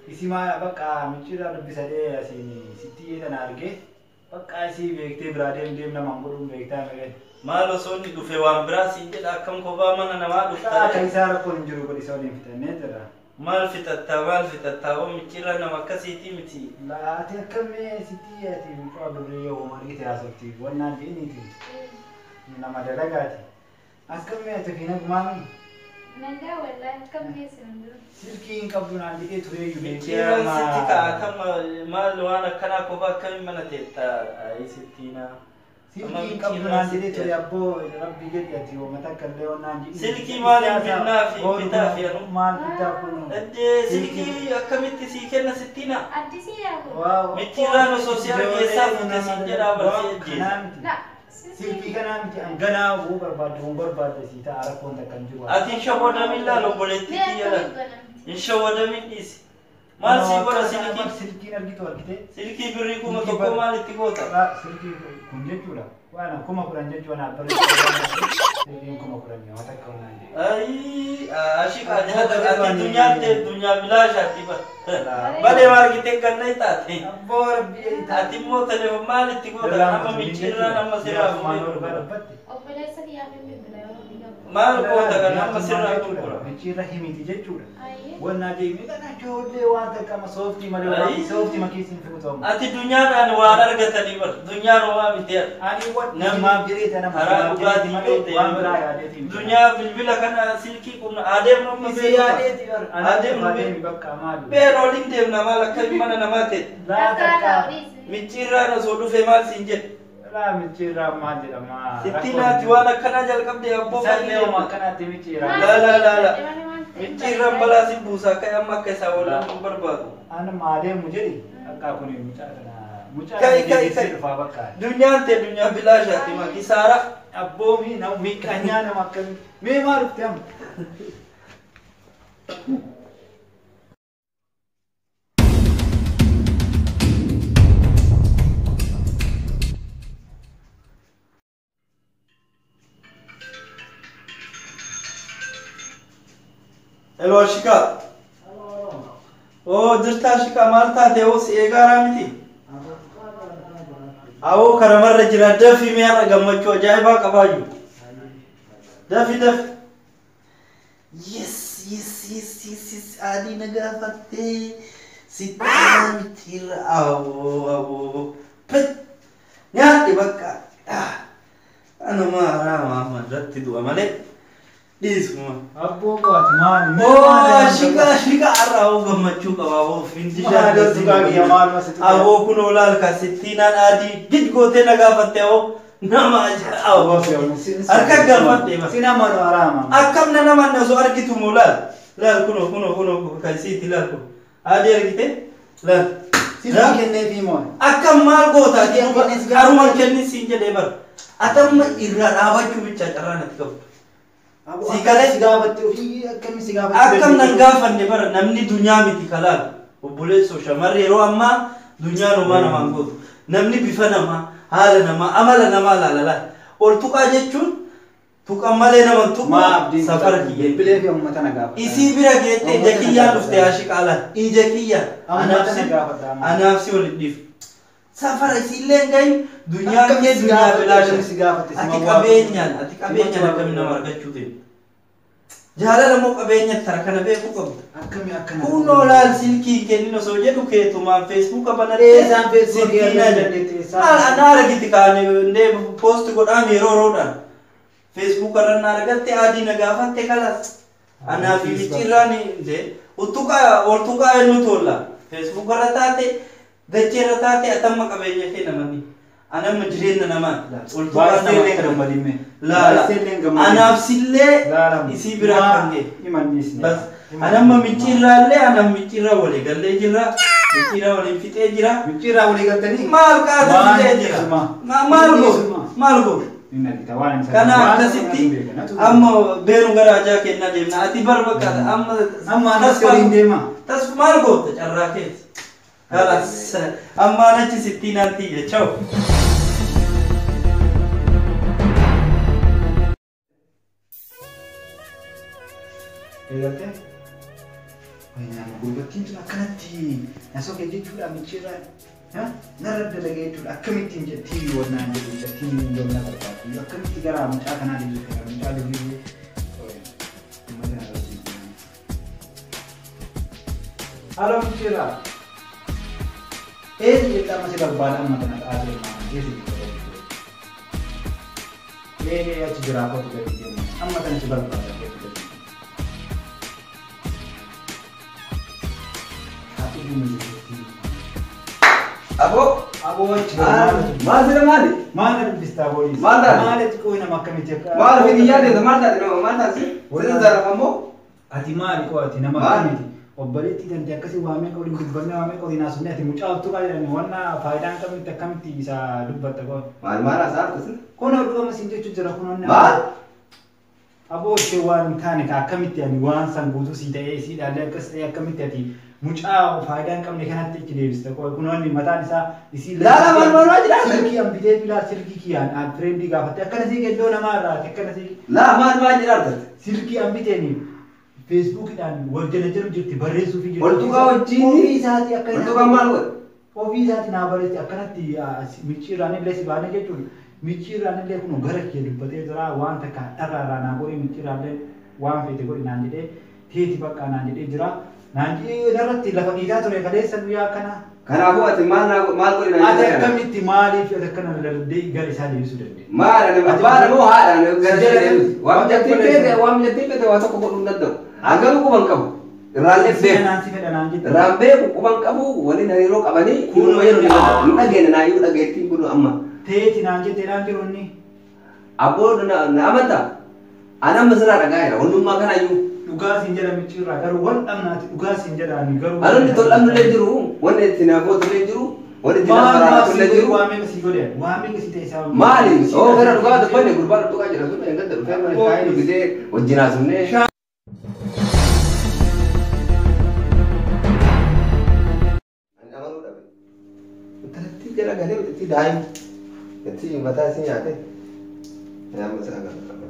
Isima bakka mikirano bisa jadi sini. Siti dan arge. Bakka si bekte berada di mana mangkuru bekta mere. Malo soni dufe wan brasi je akam ko ba mana nama du Ta kaisar pun juru beri soni fitane tera. mal fitatta o mikira na makasi timiti. La ati kame siti ati ko abri yo mari ta asoti wannan dini ti. Nama daragati. Askame ati fina gumami. Nanga wala kami sendu. Silki kabdu nandi ke ture yu Mikira sitika atam mal wana kana ko ba kami mana teta ai sitina. Silki kabdu nandi ke ture abbo rabbi ge ati o mata kalle wannan ji. Silki mal binna fi bitafi anu. Mal bitafu. Ade silki akamiti sikenna sitina. Adi siya ko. Wow. Mikira no sosial biasa futa sinjera barsi. La. Silki kana miti angana wo berbada sita arah pun takkan juga. Ati shaboda milla lo boleh titiya. Inshawoda milis. Mal si bola silki. Silki nargi tu arkite. Silki biri kuma to ko mal tikota. La silki kunje chula. Wana kuma kuranje chuna bar. Silki kuma kuranje mata kauna je. Ai ashika ati dunia bilasha tiba. Bade mar kite kanai tate. Abor bi Ati mo tele mal tikota nama mikira nama sira. manor barbati. Opera sa diya mi bila yo diga. Maal goota kan amma sirraa gurgura. Micciirra himiti jechuudha. Ayyee. Wanna deemee kana ijoollee waan takkama sooftii malee waan sooftii makiisiin fiqutamu. Ati dunyaadhaan waan argatanii bar dunyaan waa miti. Ani namaaf jireenya nama karaa dhugaatii malee waan biraa yaadeetiin. Dunyaa bilbila kana silkii qubna adeemnu amma Isi yaadeeti bar. Adeemnu Adeemi bakka maali. been waliin deemna maal akka mana namaa ta'e. Laa takka. Micciirraan osoo dhufe maal siin jedhe. Laa micciirraa maal jedhama. Sittinaati waan akkanaa jalqabde abboo Sallee uma akkanaatti micciirraa. La. Micciirraan balaa si buusaa akka amma akka isaa waliin barbaadu. Ana maadeemu jedhi akka kun mucaa kana. Mucaa Kai. dhufaa bakka. Dunyaan ta'e dunyaa bilaashaati maqi saara. Abboomi nama miiqanyaa nama akkamii. Mee maal dhufte amma? Hello Ashika. Oh jirta Ashika maal taate oo si eegaaraa miti. Awoo karamarra jira dafi mi'a gammachuu ajaa'ibaa qabaayyu. Dafi. Yes. Adii na gaafattee sittaa mitiirra awoo. Nyaadhi bakka. Anuma haraama amma irratti du'a malee. Dhiisuma. Abboo qo'ati maali? Ashika arraa'uu gammachuu qaba oo finti shaadii. Awoo kun olaal ka sittiinaan adii gid gootee na gaafatte oo nama ajaa'ibaa. Harka galfatte bas. Sina manu haraama. Akkam na nama na so argitu moo laal. Laal kuno kan siiti laal kun. Adii argite? Laal. Sina kennee fi moo? Akkam maal goota haruma kenni siin jedhee bar. Atamma irraa dhaabachuu bicha carraa natti qabu. Si gaafatti ofii akkamii si gaafatti? Akkam nan gaafanne bara namni dunyaa miti kalaal. Obboleessoo shamarri yeroo ammaa dunyaa namaa namaan gootu. Namni bifa namaa, haala namaa, amala namaa laalala. Ol tuqaa jechuun tuqan malee naman tuqu safara kiyya. Bilee fi uummata na gaafata. Isii bira geette ija kiyyaan dhufte Ashikaala. Ija kiyya. Anaafsi waliin dhiif. Safara isiillee gahin dunyaa kee dunyaa bilaasha. Ati qabeenyaan akkamiin nama argachuu ta'e. Jaalala moo qabeenya tara kana beekuu qabdu. Akkamii akkana. Kunoo laal silkii kennin osoo jedhu keetumaan feesbuuka banatee Isaan feesbuukii ana argiti kaane poost godhaan yeroodhaan. Feesbuuka irra na argatte adii na gaafatte kalas. Anaa fi micciirraan oltuqaa eenyu tolla. Feesbuuka irra taate dachee irra taate atamma qabeenya kee namani. Anamma jireenya namaa Oltuqaa nama gammadime. laala. Anaaf sillee isii bira kan ga'e. Himannisni. Bas anamma micciirraallee anam micciirra walii gallee jira. Micciirra waliin fixee jira. Micciirraa walii galtanii? Maal qaata fixee jira. Maal go? Kana akkasitti amma beeru gara ajaa kennaa deemna. Ati bar bakka Amma anas waliin deema. tas maal goota carraa keessa. Kalas amma anachi sittiinaan tiyya ciao. Eegalte? Gurbattiin tun akkanatti na soke jechuudha micciirraa. Narra dalagee jechuudha akkamittiin jettii wannaan jedhu jettiin hin doonna barbaadu. Akkamitti gara mucaa kanaa deebi'u kana mucaa deebi'u. Halo micciirraa. Eessi jedhaa masi barbaada amma kana dhaabee maatii eessi jedhaa. Achi jiraa qotu gadi deemu. Amma kana si barbaada. Abo maali? Maal dubbistaa booliis? Maalitti qooyi nama akkamitti akka? Maal fi biyyaa deemta maal taate nama maal taate? Waliin zarrafamoo? Ati maali qo'ati nama akkamitti? Obboleettii dandee akkasii waamee qawliin dubbanne waamee qawliin haasofne ati mucaa oltu qayyadame wanna faayidaan kamitti akkamitti isa dubbatta qo'u? Maal haasaa akkasii? Kun dhugama siin jechuu jira kun onnee. Maal? Aboo ishee waan hin taane akkamitti ani waan san guutuu sii ta'ee sii dhaallee akkas ta'ee akkamitti ati mucaa faayidaan qabne kanatti itti deebista qo'u kun onni mataan isaa isii Laala maal jiraata? silkii ambitee bilaa silkii kiyyaan fireendii gaafatte akkana sii geddoo namaa irraa akkana sii. Laa maal jiraata? Silkii ambiteeni feesbuukidhaan wal jala jiru jirti barreessuu fi jirti. Oltuqaa wajjin ofii isaati akkana. Oltuqaa maal godha? Ofii isaati naa barreessi akkanatti micciirraan illee si baane jechuudha. Micciirraan illee kun gara kee dubbatee jira waan takka dharraarraa naa godhee micciirraan illee waan feete godhi naan jedhee teeti bakka naan jedhee jira. Naan jedhee irratti lafa dhiigaa ture kaleessa guyyaa akkanaa. Kanaafuu ati maal godhi naan Ati jedhee akkamitti maaliif akkana daldee gara isaa deebisuu dandeenya? maal ani abbaan moo haadhaan gara ishee deebisu waan mijattiin beekte waa tokko godhuu hin danda'u. Hangaruu quban qabu. Irraallee beeku. Irraan beeku quban qabu waliin hariiroo qabanii kun yeroo hin dhageenne naayyuu dhageettiin kun amma. Teeti naan jetteedhaan jiru inni. Abboo na amantaa. Ani amma sirraa dhagaa jira wannummaa kanaayyuu. Dhugaa siin jedha micciirraa garuu wal dhabnaati dhugaa siin jedhaani garuu. Alonni tol'amnullee jiru wanni itti naafotullee jiru wanni itti naafaraatullee jiru. Waan meeqa sii godhe waan meeqa sii ta'e isaa. Maali? Oo gara dhugaa dubbanne gurbaa dhugaa jira sun eeggata dhufee mana kaayee dhufitee wajjin haasofnee. Intalatti jala galee itti daa'ima itti mataa isii nyaate nyaama isaa gala qaba.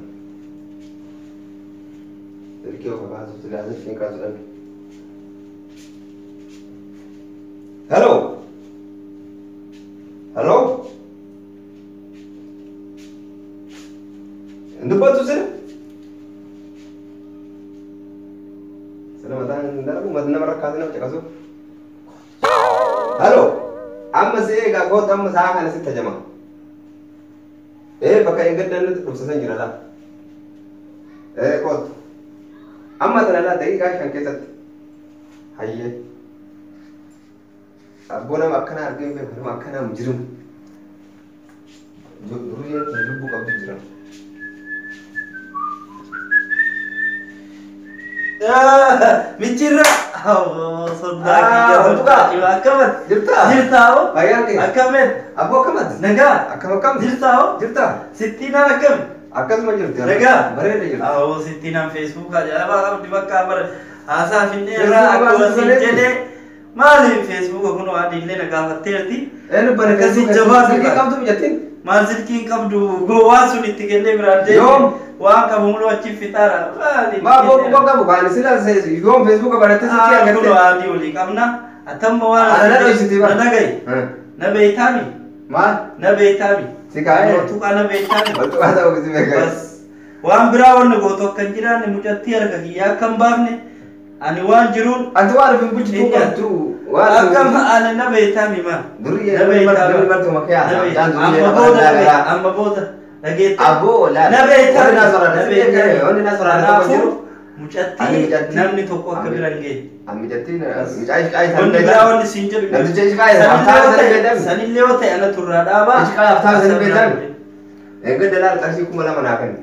Dirqii of kaasuuf silaanis hin kaasu dhabe. Hello. Hello. Dubbatu sira. Sira mataan darbu nama rakkaatu nama caqasu. Hello. Amma sai egaa goota amma sa'a kana sitti tajama. Bakka eeggaddan dhufsisan jira laa. Koota. Amma tana laa daqiiqaa shan keessatti. Hayyee. Abboo nama akkana argeen beeku nama akkana hin jiru. Durii lubbuu qabdu jira. Micciirra. Sodaa kiyya akkamat jirtaa'oo akkamet Abboo akkamat nagaa akkam jirtaa'oo jirta sittiinaan akkami akkasuma jirti nagaa bareeda jirti. Sittiinaan feesbuukaa jalabaa qabdi bakka bara haasaa finnee irraa akkuma siin jedhee maali feesbuuka kun adiillee na gaafatteerti. Akkasii jabaa silkii qabdu mijattiin. Maal silkiin qabdu gowwaa sun itti kennee biraan deemu waan qabu muluu achi fixaara. Maa boqqoo qabu kan sila yoom feesbuuka barattee silkii argatte. Kun adii olii qabna. Atamma waan na dhagaye. Na beeytaami. Maal? Na beeytaami. Si kaa'ee. Tuqaa na beeytaami. Tuqaa ta'uu si beekaa. Waan biraa wanna gootu akka hin jiraanne mucattii harka kiyyaa akka hin baafne ani waan jiruun. Ati waan rufin bulchituu qabdu. Akkam ani na beeytaami maal? Durii martu makyaa. Amma booda dhageette. Aboo laala. Na beeytaami. Onni na soraata. Mucattii namni tokko akka bira hin geenye. Mijattiin micaa ishqaa Wanni biraa wanni siin jedhu. Namticha ishqaa isa haftaa sana beedami. Sanillee yoo ta'e ana turraa dhaabaa. Ishqaa haftaa sana beedami. Eeggadda laal qarshii 2,000 naa kenni.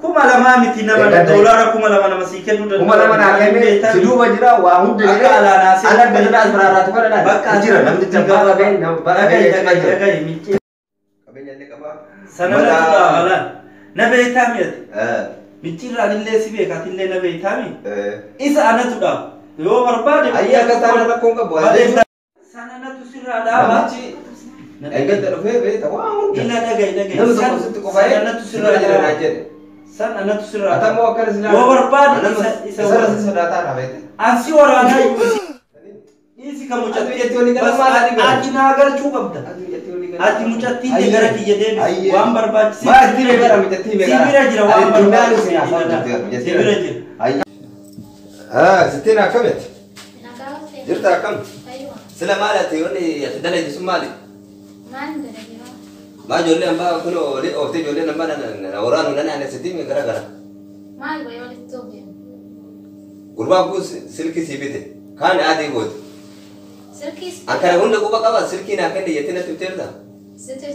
2,000 miti nama doolaara 2,000 nama sii kennuu danda'u. 2,000 naa kenni si duuba jira waa hunda jira. Akka alaanaa si ala gadi asfaraaraatu kana laal. Bakka jira namticha gaafa been nama dhagaye miccee. Qabeenya illee qabaa. Sana na turaa na beeytaami ati. Micciirraan illee si beekaati illee na beeytaami. Isa anatu dhaaba. Yoo barbaade. Ayyaa akka taana rakkoon qabu. Sana natu sirraa dhaaba. Eeggadda dhufee beeta waa hunda. Ila dhagaye. Namni tokko sitti qofa'ee natu sirraa jira naa jedhe. Sana natu sirraa. Atamoo akkana silaa. Yoo barbaade isa isa sodaataa dhabeete. Ansi waraanaa isi kan mucattii ati naa galchuu qabda. Ati mucattii illee gara kiyya deebisi waan barbaachise. Maa sibira gara mucattii meeqa? Sibira jira waan barbaachise. Sibira jira. Sittiin akkamitti? Nagaa ta'e. Jirta akkam? Ayyuma. Sila maali ati wanni ati dalagdi sun maali? Maal dalagaa? Maa ijoollee hambaa kun ooftee ijoollee hambaa waraanu nana sittiin gara gara. Maal wayii walitti oofee? Gurbaan kun silkii sii bite kaan adii goote. Silkiis. Akkana hunda quba qaba silkii naa kenni jettee natti himteerta.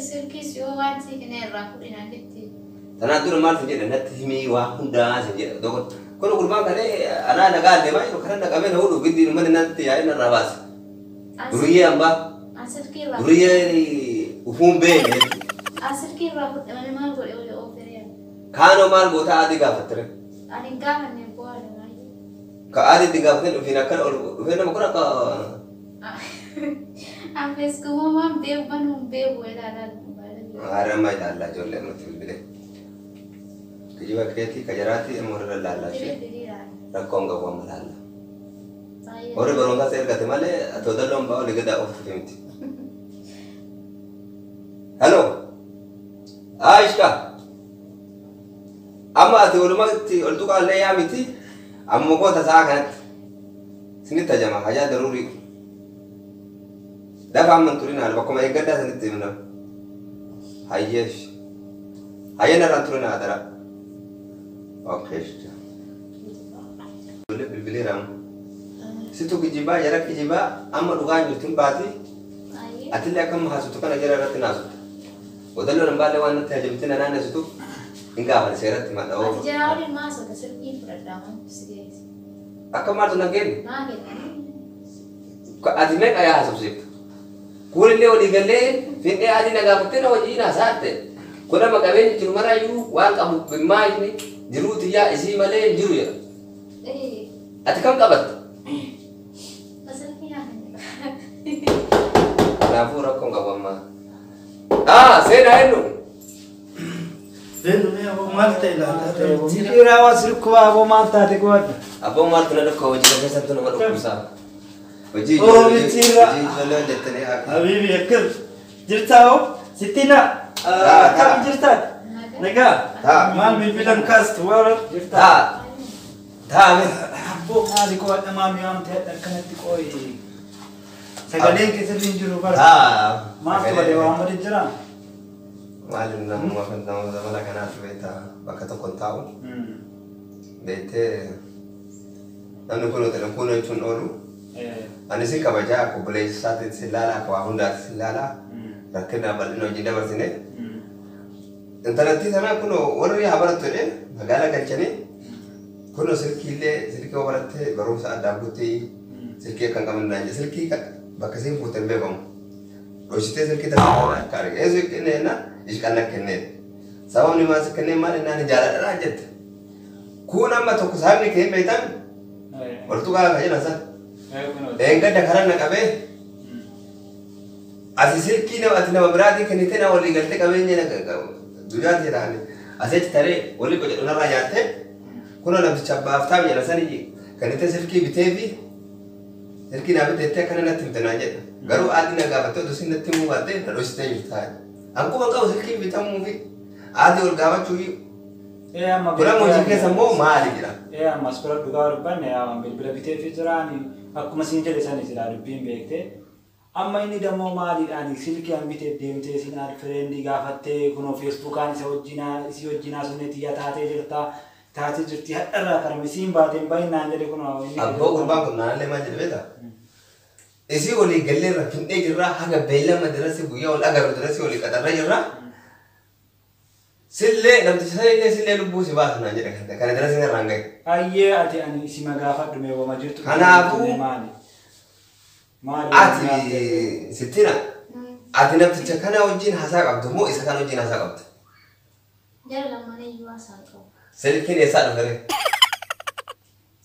Silkiis yoo waan sii kennee irraa fudhinaan jettee. Tanaan dura maal sin jedhe natti himii waa hundaa sin jedhe tokko. Kun gurbaan kalee anaa nagaa deemaa jiru kana naqamee na hudhu giddi mana natti yaa'ee narraa baase. Duriyyee hambaa. Asirkii irraa. Duriyyee ufuun beene. Asirkii irraa fudhamanii maal godhe oofee? Kaanoo maal goota adii gaafattire. Ani gaafanne bu'aadha maayii. Ka adii itti gaafatin dhufiin akkana ol dhufee nama kun akka. Ammees gumamaan beekan hun beeku ilaalaa. Haramma ilaallaa ijoollee nuti bilbilee. Kijiba keetii kajaraatti immoo irra ilaallaa ishee. Rakkoon qabu amma ilaallaa. Warri barumsaas ergate malee atoo dalloon ba'aa olii gadaa oofute miti. Hello. Aishka. Amma ati walumatti ol tuqaallee yaa miti. Amma goota sa'a kanatti. Sinitti tajama hajaa daruurii. Dafa amman turinaan bakkuma eeggaddaa sanitti himna. Hayyeesh. Hayyeen irraan turinaa dara. Okeesh. Bilbileeramu. Situ kijibaa jara kijibaa amma dhugaan jirtuun baati. Atillee akkam haasutu kana jara irratti naasutu. Odalloo nan baalee waan natti ajabitee na naannesitu hin gaafane seeratti madha'oo. Ati jara waliin maasota sirriin fudhadhaaman sigeessi. Akka maaltu na kenni? Maa kennan? Ati meeqa yaa haasofsiifta? Kuunillee walii gallee findhee adii na gaafattee na hojii na saatte. Godhama qabeenyi jiru marayyuu waan qabu bimmaa inni jiruuti yaa isii malee jiru jedha. Ati kam qabatta? Masarki yaa Kanaafuu rakkoon qabu ammaa. Seenaa hennu. Bennu mee aboo maal ta'e laata? Sibiira waa sirkuba aboo maal taate goodha. Aboo maaltu na dhukka hojii keessatti nama dhukkusaa. Hojii ijoollee hojjettanii haa. Habiibi akkam jirtaa hoo? Sittina akkam jirtaa? Nagaa? Maal bilbilan kaastu waara jirtaa? Taa'ame. Aboo maali goodha maami waan ta'e akkanatti qooyi. Sagaleen keessatti hin jiru bara. Maaltu balee waan bade jiraa? Maali namuma kan nama zamana kanaatu beektaa bakka tokko taa'u. Beektee namni kun hoteela kun jechuun oolu. Ani si kabajaa akka obboleessa isaatiitti si ilaalaa akka waa hundaatti si ilaalaa. Rakkina bal'ina hojii dabarsine. Intalattii sanaa kun warri haa barattu jedhee magaalaa galchanii kun silkii barattee barumsa addaa guutii silkii kan qaban daanje silkii bakka siin fuuteen beekamu. Dhoositee silkii taasifamu akka arge. Eessu kenneenna ishqanna kenneen. Sababni maas kenneen maal innaan jaaladhaa jette. Kun amma tokko saabni kee beektan waltu gaafa jedhan san. Eeggadda karaa na qabee asi silkii ati nama biraatii kennitee na walii galtee qabeenya guyyaa jedhaani. Asitti taree walii qoca dhunarraa nyaattee kuna namticha baaftaa jedha sanii kennitee silkii bitee fi silkii naa biteettee akkana natti himte naan jedha. Garuu aadii na gaafattee oduu sin natti himuu baattee na dhoositee jirtaa. Akkuma qabu silkii bitamuu fi aadii ol gaafachuu fi Kura hojii keessa immoo maali jira? Ammas bira dhugaa dubbanne bilbila bitee fi jiraan akkuma siin jedhe sanis jira dubbiin beektee. Amma inni dammoo maaliidhaan silkiin bitee deemtee sinaan fireendii gaafattee kunoo feesbuukaan isii wajjinaa sunneetti yaa taatee jirti hadharraa karmisiin baateen baay'inaan jedhe kunoo. Abboo gurbaan kun naannoo maal jedhe beektaa? Isii walii gallee irra findhee jirraa haga beellama dirasi guyyaa ol agarru dirasi walii qaxarra jirraa. Sillee namticha sillee lubbuu si baasu naan jedhe kana dirasi irraan gahe. Ayyee ati ani isi magaafadhu mee wama jirtu. Kanaafuu ati sittina ati namticha kana wajjin haasaa qabdu moo isa kana wajjin haasaa qabdu? Jara lamaan iyyuu haasaa qabu. Silkiin eessaa dhufere?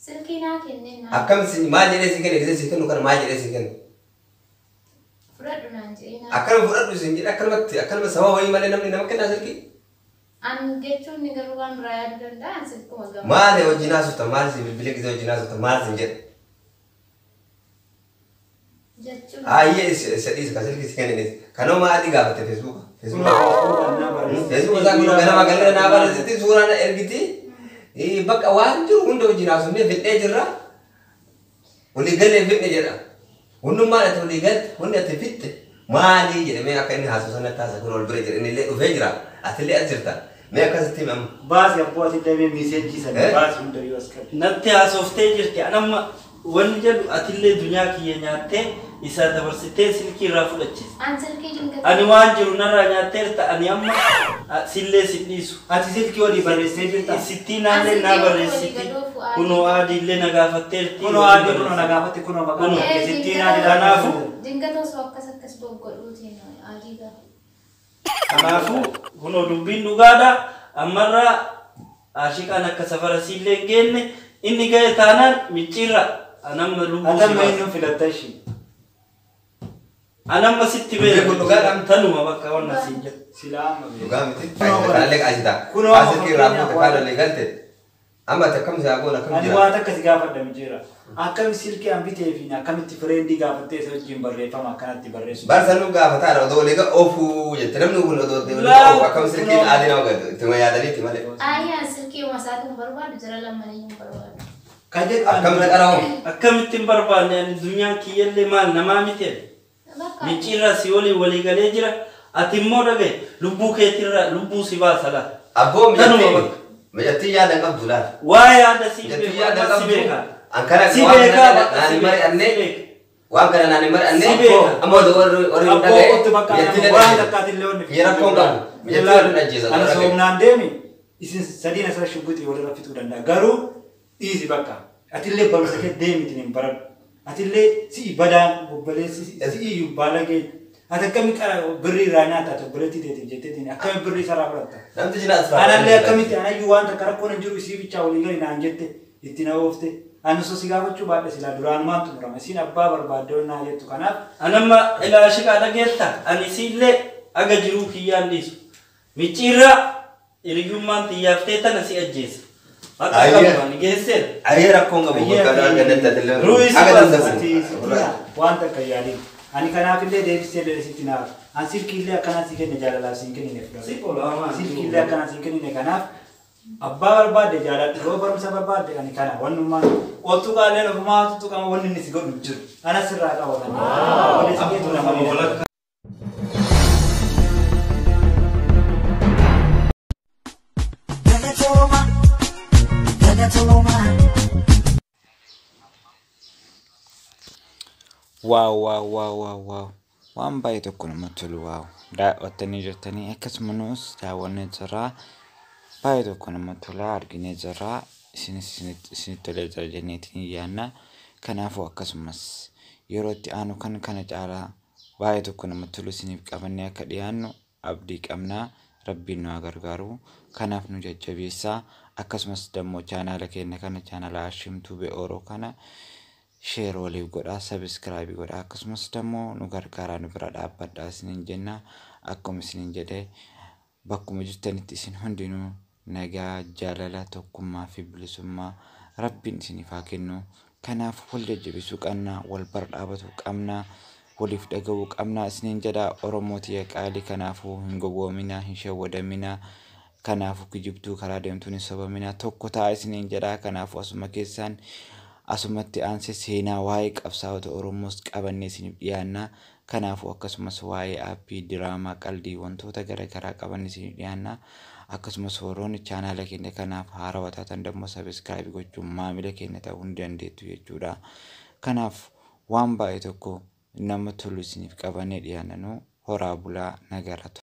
Silkii naa kenneen naa. Akkam maal jedhee si kenne gisee si kennu kana maal jedhee si kenne? Fudhadhu naan jedhee naa. Akkanuma fudhadhu isin jedhe akkanuma sababa wayii malee namni nama kennaa silkii? An jechuun ni garuu waan biraa yaaduu danda'an silkuma gama. Maali wajjin haasofta maal si bilbilee gisee wajjin haasofta maal sin jedhe? Jechuun. Ayyee sadii ka silkii si kenninis kanuma adii gaafatte feesbuuka. Feesbuuka isaa kun ganama galera naa barreessiti suuraa na ergiti. Bakka waan jiru hunda wajjin haasofnee fidhee jirra. Walii galee fidhe jedha. Hundummaan ati walii galte hundi ati fidhe maali jedhamee akka inni haasofsan taasisa kun ol bira jedhe inni illee dhufee jira. Atillee as jirta. Mee akkasitti himamu. Baasi abboo ati damee miiseenjii sana baasi hunda yoo as qabu. Natti haasoftee jirti anamma wanni jedhu atillee dunyaa kiyya nyaattee isa dabarsitee silkii irraa fudhachiisa. An silkii dinqata. Ani waan jiru narraa nyaatteerta ani amma sillee si dhiisu. Ati silkii walii barreessee jirta. Sittii naallee naa barreessiti. Kunoo aadiillee na gaafatteerti. Kunoo aadii kunoo na gaafatti kunoo maqaan sittii naadi kanaafu. Dinqata osoo akkas boggodhuutiin adii gaafa. Kanaafuu kunoo dubbiin dhugaadha. Ammarraa ashiqaan akka safara siillee hin geenne inni ga'e taanaan micciirra anamma lubbuu si Atamma inni filatta ishii. anamma sitti beeku dhugaadhaan tanuma bakka wanna siin jedhu. Silaa amma beeku. Dhugaa miti. Kanallee qaasita. Asirkii irraa fuute kanallee galte. amma takkam zaagoon akkam ani waan akkasi gaafadha mijeera akkam silkii an bitee fi akkamitti friendii gaafattee isa wajjin barreeffama akkanatti barreessu barsanuu gaafataa odoo liga ofuu jette namni kun odoo deemu akkam silkiin aadina ogadu ittuma yaadaniiti malee Ayah silkii masaatu barbaadu jira lamanii barbaadu. kajet akkamitti qara'u akkamitti hin barbaanne ani dunyaan kiyyallee maal namaa miti micciirraa si walii galee jira ati immoo dhagaye lubbuu keetirraa lubbuu si baasala abboo mijattii yaadan qabdu laal waa yaada si mijattii yaadan qabdu beeka ankara si beeka naani mari anne waan kana naani mari anne amma warri dhagaye waan takkaatillee onni yera koon qabu mijattii yaadan ajjeesa ana soomnaan deemi isin sadiin asirra shubbuxii walirra fixuu danda'a garuu dhiisi bakka atillee barumsa kee deemiti hin baradhu atillee si badaan bobbaleessi si iyyuu baalagee ati akkami birrii irraa nyaata ati obboleettii teetiif jetteetiin akkami birrii isaraa fudhatta namti jina asfaa anallee akkamitti anayyuu waan takka rakkoon hin jiru isii bichaa walii gali naan jette itti na oofte ani osoo si gaafachuu baadhe silaa duraan maan xumurama isiin abbaa barbaadde naa jettu kanaaf anamma ilaashi qaadha geetta ani isiillee aga jiruu kiyyaan dhiisu micciirraa hiriyyummaan xiyyaafte tana si ajjeesa akka qabani geesseera ayyee rakkoon qabu bakka argannetti atillee Ruisi aga bas- dandasi waan takka yaaliin ani kanaafillee deebisee dheeresitti naaf an silkiillee akkanaa si kenne jaalalaaf siin kennine si qolaamaa silkiillee akkanaa siin kennine kanaaf abbaa barbaadde jaaladhu yoo barumsa barbaadde ani kana wannummaan ottu qaalleen ofumaa tuttuqama wanni inni si godhu jiru anas irraa qabatan walitti geetu nama miidhaga. Wow. Waan baay'ee tokko namatti tolu waaw. Daawwattanii jirtanii akkasumas daawwannee jirra. Baay'ee tokko namatti tola arginee jirra. Isinitti tolee jira jenneetiin yaanna. Kanaafuu akkasumas yeroo itti aanu kana caalaa baay'ee tokko namatti tolu isiniif qabannee akka dhiyaannu abdii qabna. Rabbiin nu haa gargaaru. Kanaaf nu jajjabeessaa. Akkasumas dammoo chaanaala keenya kana chaanaala Hashim Oromoo kana share waliif godhaa subscribe godhaa akkasumas dammoo nu gargaaraa nu bira dhaabbadhaa isiniin jenna akkuma isiniin jedhee bakkuma jirtanitti isin hundinuu nagaa jaalala tokkummaa fi bilisummaa rabbiin isiniif haa kennu kanaaf wal jajjabeessuu qabna wal bira dhaabachuu qabna waliif dhagahuu qabna isiniin jedha Oromooti qaalii kanaafuu hin gowwoomina hin shawwadamina kanaafuu kijibtuu karaa deemtuun hin sobamina tokko ta'a isiniin jedha kanaafuu asuma keessaan asumatti aansee seenaa waa'ee qabsaa'ota Oromoos qabannee isiniif dhiyaanna kanaafuu akkasumas waa'ee aappii diraamaa qaldii wantoota garaagaraa qabannee isiniif dhiyaanna akkasumas warroonni chaanaala keenya kanaaf haarawaa taatan dammoo subscribe gochuun maamila keenya ta'uu ni dandeettu jechuudha kanaaf waan baay'ee tokko nama tolu isiniif qabannee dhiyaanna horaa bulaa nagaratu.